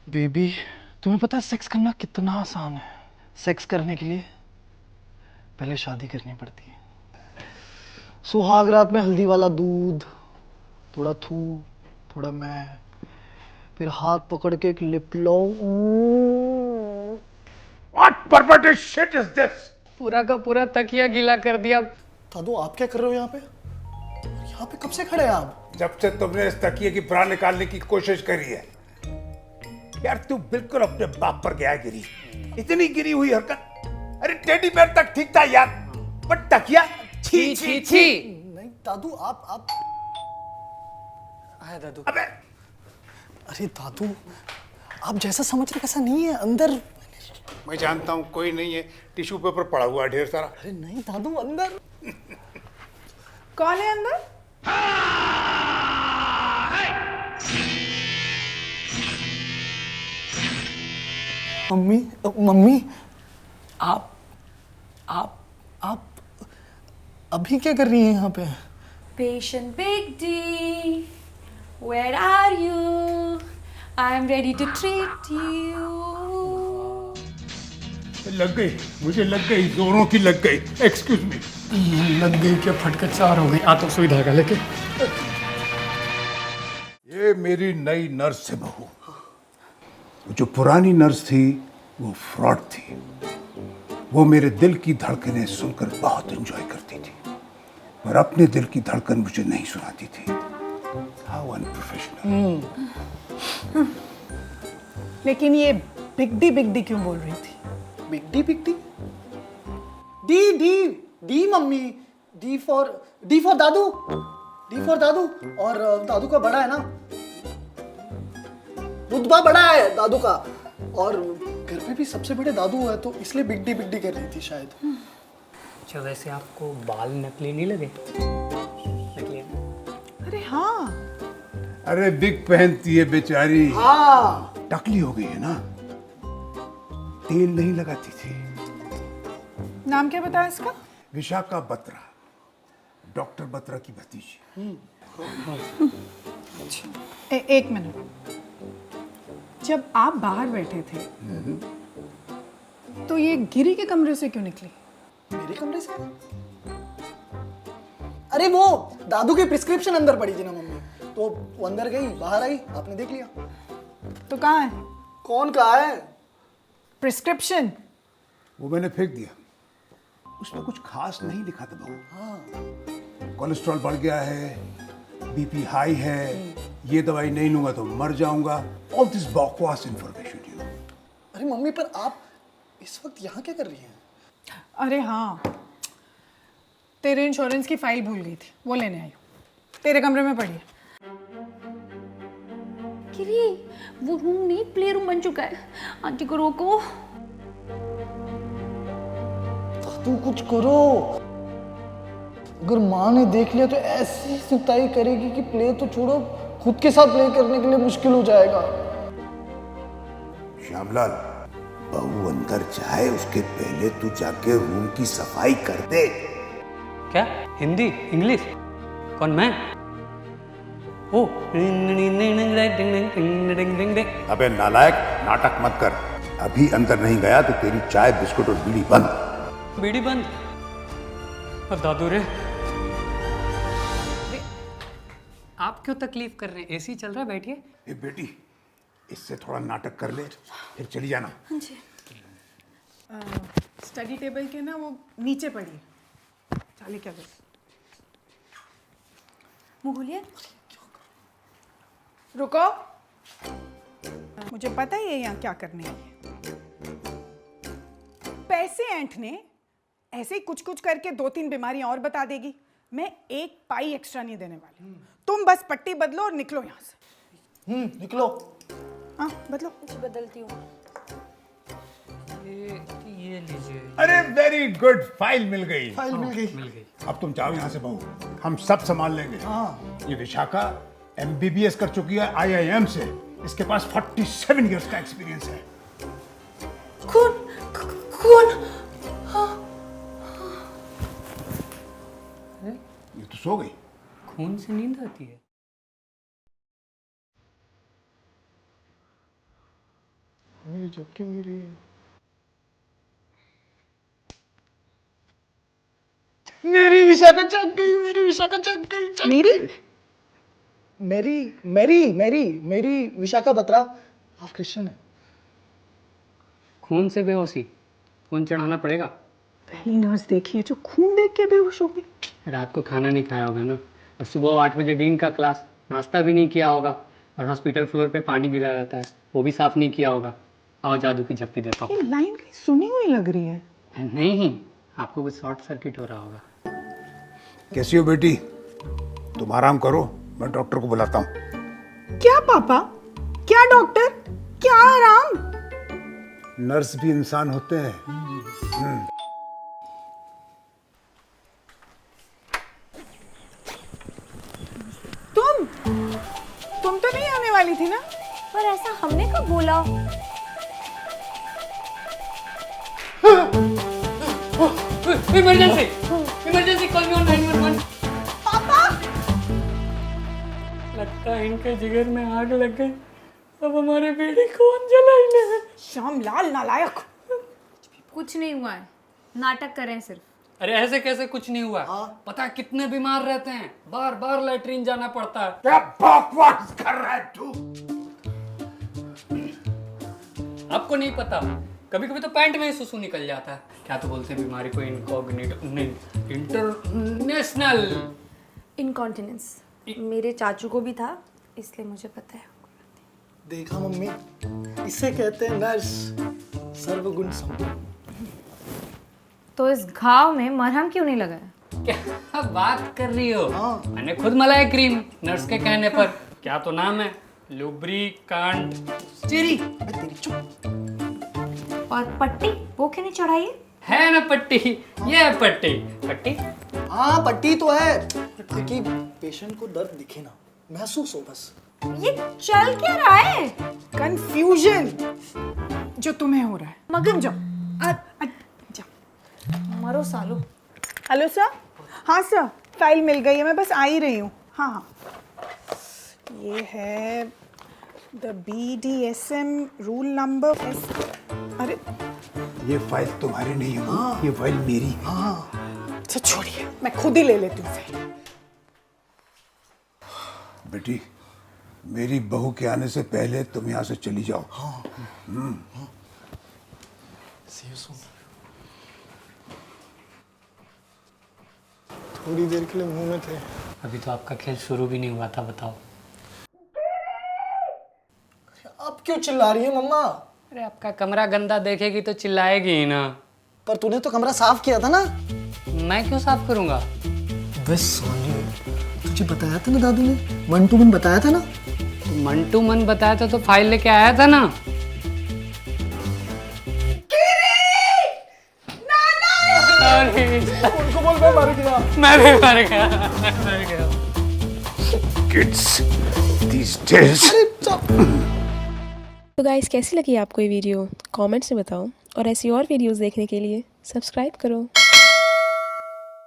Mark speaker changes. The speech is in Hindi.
Speaker 1: बेबी, तुम्हें पता है सेक्स करना कितना आसान है। सेक्स करने के लिए पहले शादी करनी पड़ती है। सुहाग रात में हल्दी वाला दूध, थोड़ा थू, थोड़ा मैं, फिर हाथ पकड़ के एक lip low.
Speaker 2: What perverted shit is this?
Speaker 3: पूरा का पूरा तकिया गीला कर दिया।
Speaker 1: दादू, आप क्या कर रहे हो यहाँ पे? यहाँ पे कब से खड़े हैं आप?
Speaker 2: जब से तुमने इस तकिए की प्राण निकालने की कोशिश करी है यार, तू बिल्कुल अपने बाप पर गया गिरी। इतनी गिरी हुई हरकत। अरे टेडी बेयर तक ठीक था यार, बट तकिया छी छी छी।
Speaker 1: नहीं दादू, आप
Speaker 3: आया दादू।
Speaker 2: अबे
Speaker 1: अरे दादू, आप जैसा समझ रहे वैसा नहीं है। अंदर।
Speaker 2: मैं जानता हूँ कोई नहीं है, टिश्यू पेपर पड़ा हुआ है ढेर सारा।
Speaker 1: अरे नहीं दादू, अंदर।
Speaker 3: कौन है अंदर?
Speaker 1: मम्मी, मम्मी, आप अभी क्या कर रही हैं यहाँ पे?
Speaker 4: Patient Big D, where are you? I'm ready to treat you.
Speaker 2: लग गई, मुझे लग गई, जोरों की लग गई। Excuse me.
Speaker 1: लग गई क्या? फटकर चार हो गई। आ तो सुई धागा लेके।
Speaker 2: ये मेरी नई नर्स है बहू। जो पुरानी नर्स थी वो फ्रॉड थी। वो मेरे दिल की धड़कनें सुनकर बहुत एंजॉय करती थी, पर अपने दिल की धड़कन मुझे नहीं सुनाती थी। How unprofessional.
Speaker 3: लेकिन ये बिग डी क्यों बोल रही थी?
Speaker 1: Big D? D D D mummy. D for दादू। डी फॉर दादू। और दादू का बड़ा है ना, रुतबा बड़ा है दादू का, और घर पे भी सबसे बड़े दादू है, तो इसलिए बिग डी कर रही थी शायद।
Speaker 5: अच्छा, वैसे आपको बाल नकली नहीं लगे? नकली है।
Speaker 3: अरे हाँ,
Speaker 2: अरे बिग पहनती है बेचारी।
Speaker 1: हाँ।
Speaker 2: टकली हो गई है ना, तेल नहीं लगाती थी।
Speaker 3: नाम क्या बताया इसका?
Speaker 2: विशाखा बत्रा, डॉक्टर बत्रा की भतीजी।
Speaker 3: एक मिनट, जब आप बाहर बैठे थे तो ये गिरी के कमरे से क्यों निकली?
Speaker 1: मेरे कमरे से? अरे वो दादू की प्रिस्क्रिप्शन अंदर पड़ी थी ना मम्मी, तो वो अंदर गई, बाहर आई, आपने देख लिया।
Speaker 3: तो कहाँ है
Speaker 1: कौन कहा है?
Speaker 3: प्रिस्क्रिप्शन?
Speaker 2: वो मैंने फेंक दिया, उसमें कुछ खास नहीं लिखा था बहू। कोलेस्ट्रॉल बढ़ गया है, बीपी हाई है, ये दवाई नहीं लूंगा तो मर जाऊंगा। ऑल दिस बकवास इंफॉर्मेशन यू नो।
Speaker 1: अरे मम्मी, पर आप इस वक्त यहाँ क्या कर रही हैं?
Speaker 3: अरे हाँ, तेरे इंश्योरेंस की फाइल भूल गई थी, वो लेने आई हूँ। तेरे कमरे में पड़ी है।
Speaker 4: गिरी, वो रूम नहीं प्ले रूम बन चुका है। आंटी को रोको।
Speaker 1: तू कुछ करो। अगर माँ ने देख लिया तो ऐसी सुताई करेगी कि प्ले तो छोड़ो, खुद के साथ प्ले करने के लिए मुश्किल हो जाएगा।
Speaker 2: श्यामलाल, बहू अंदर जाए उसके पहले तू जाके रूम की सफाई कर दे।
Speaker 5: क्या? हिंदी? इंग्लिश? कौन, मैं? ओ।
Speaker 2: अबे नालायक, नाटक मत कर। अभी अंदर नहीं गया तो तेरी चाय बिस्कुट और बीड़ी बंद।
Speaker 5: बीड़ी बंद? और दादू रे, आप क्यों तकलीफ कर रहे हैं? एसी चल रहा है, बैठिए।
Speaker 2: ए बेटी, इससे थोड़ा नाटक कर ले फिर चली जाना।
Speaker 3: स्टडी टेबल के ना वो नीचे पड़ी है। चाली क्या कर?
Speaker 4: मुंह खोलिए।
Speaker 3: रुको, मुझे पता ही है यहाँ क्या करने है। पैसे ऐंठने, ऐसे ही कुछ कुछ करके 2-3 बीमारियां और बता देगी। मैं एक पाई एक्स्ट्रा नहीं देने वाली। तुम बस पट्टी बदलो और निकलो यहाँ से।
Speaker 1: निकलो।
Speaker 3: हाँ, बदलो।
Speaker 4: बदलती हूँ।
Speaker 5: ये लीजिए।
Speaker 2: अरे वेरी गुड, फाइल मिल गई।
Speaker 1: फाइल मिल गई।
Speaker 5: मिल गई।
Speaker 2: अब तुम जाओ यहाँ से बहू, हम सब संभाल लेंगे।
Speaker 1: हाँ।
Speaker 2: ये विशाखा MBBS कर चुकी है IIM से, इसके पास 47 इयर्स का एक्सपीरियंस है।
Speaker 4: कौन?
Speaker 2: ये तो सो गई।
Speaker 5: खून से नींद आती है?
Speaker 1: मेरी चक्की मेरी मेरी विशाखा चक गई, मेरी विशाखा चक गई। मेरी मेरी मेरी मेरी मेरी विशाखा बत्रा हाफ क्रिश्चियन है।
Speaker 5: खून से बेहोशी, खून चढ़ाना पड़ेगा।
Speaker 3: पहली नर्स देखी है जो खून देख के बेहोश हो गई।
Speaker 5: रात को खाना नहीं खाया होगा ना, और सुबह 8 बजे डीन का क्लास, नाश्ता भी नहीं किया होगा, और हॉस्पिटल फ्लोर पे पानी गिरा रहता है, वो भी साफ नहीं किया होगा। आओ जादू की झप्पी देता हूँ।
Speaker 3: ये लाइन कहीं सुनी हुई लग रही है।
Speaker 5: नहीं, आपको कुछ शॉर्ट सर्किट हो रहा होगा।
Speaker 2: कैसी हो बेटी? तुम आराम करो, मैं डॉक्टर को बुलाता हूँ।
Speaker 3: क्या पापा? क्या डॉक्टर? क्या आराम?
Speaker 2: नर्स भी इंसान होते हैं।
Speaker 3: तुम तो नहीं आने वाली थी ना?
Speaker 4: पर ऐसा हमने कब बोला?
Speaker 5: Emergency, emergency, call me on 911।
Speaker 3: पापा!
Speaker 5: लगता है इनके जिगर में आग लग गई। अब हमारे बेटे कौन जलाएंगे?
Speaker 3: श्यामलाल नालायक।
Speaker 4: कुछ नहीं हुआ है, नाटक कर रहे हैं सिर्फ।
Speaker 5: अरे ऐसे कैसे कुछ नहीं हुआ? पता है कितने बीमार रहते हैं, बार बार लैट्रिन जाना पड़ता है।
Speaker 2: क्या बकवास कर रहा है तू?
Speaker 5: आपको नहीं पता, कभी कभी तो पैंट में ही सुसु निकल जाता है। क्या तो बोलते हैं बीमारी को? Incognito, international
Speaker 6: incontinence. मेरे चाचू को भी था, इसलिए मुझे पता है।
Speaker 1: देखा मम्मी, इसे कहते हैं नर्स, सर्वगुण संपन्न।
Speaker 4: तो इस घाव में मरहम क्यों नहीं लगाया?
Speaker 5: क्या बात कर रही हो? मैंने खुद मलाई क्रीम, नर्स के कहने पर। क्या तो नाम है, लुब्रिकांट स्टीरी।
Speaker 1: तेरी चुप।
Speaker 4: और पट्टी वो क्यों नहीं चढ़ाई
Speaker 5: है ना पट्टी, ये है पट्टी। पट्टी
Speaker 1: हाँ पट्टी तो है, ताकि पेशेंट को दर्द दिखे ना, महसूस हो बस।
Speaker 4: ये चल क्या रहा है?
Speaker 3: कंफ्यूजन जो तुम्हें हो रहा है।
Speaker 4: मगन जाओ,
Speaker 6: मरो सालो।
Speaker 3: Hello sir. हाँ सर, फाइल मिल गई है, मैं बस आ ही रही हूँ। हाँ हाँ, ये है द BDSM रूल नंबर अरे
Speaker 2: ये फाइल तुम्हारी नहीं है, ये फाइल मेरी है।
Speaker 3: अच्छा छोड़िए, मैं खुद ही ले लेती हूँ फाइल।
Speaker 2: बेटी, मेरी बहू के आने से पहले तुम यहाँ से चली जाओ।
Speaker 1: See you soon। थोड़ी देर के लिए मुंह में थे।
Speaker 5: अभी तो आपका खेल शुरू भी नहीं हुआ था, बताओ।
Speaker 1: अब क्यों चिल्ला रही है मम्मा?
Speaker 5: अरे आपका कमरा गंदा देखेगी तो चिल्लाएगी ही ना।
Speaker 1: पर तूने तो कमरा साफ किया था ना?
Speaker 5: मैं क्यों साफ करूंगा?
Speaker 1: बस सोनी, तुझे बताया था ना दादू ने, 1 to 1 बताया था ना?
Speaker 5: मंटू मन बताया था तो फाइल लेके आया था ना।
Speaker 1: उनको बोल मैं मर गया।
Speaker 5: मैं भी मर गया, मैं मर गया।
Speaker 2: Kids these days।
Speaker 7: तो गाइस कैसी लगी आपको ये वीडियो? कमेंट्स में बताओ, और ऐसी और वीडियोस देखने के लिए सब्सक्राइब करो।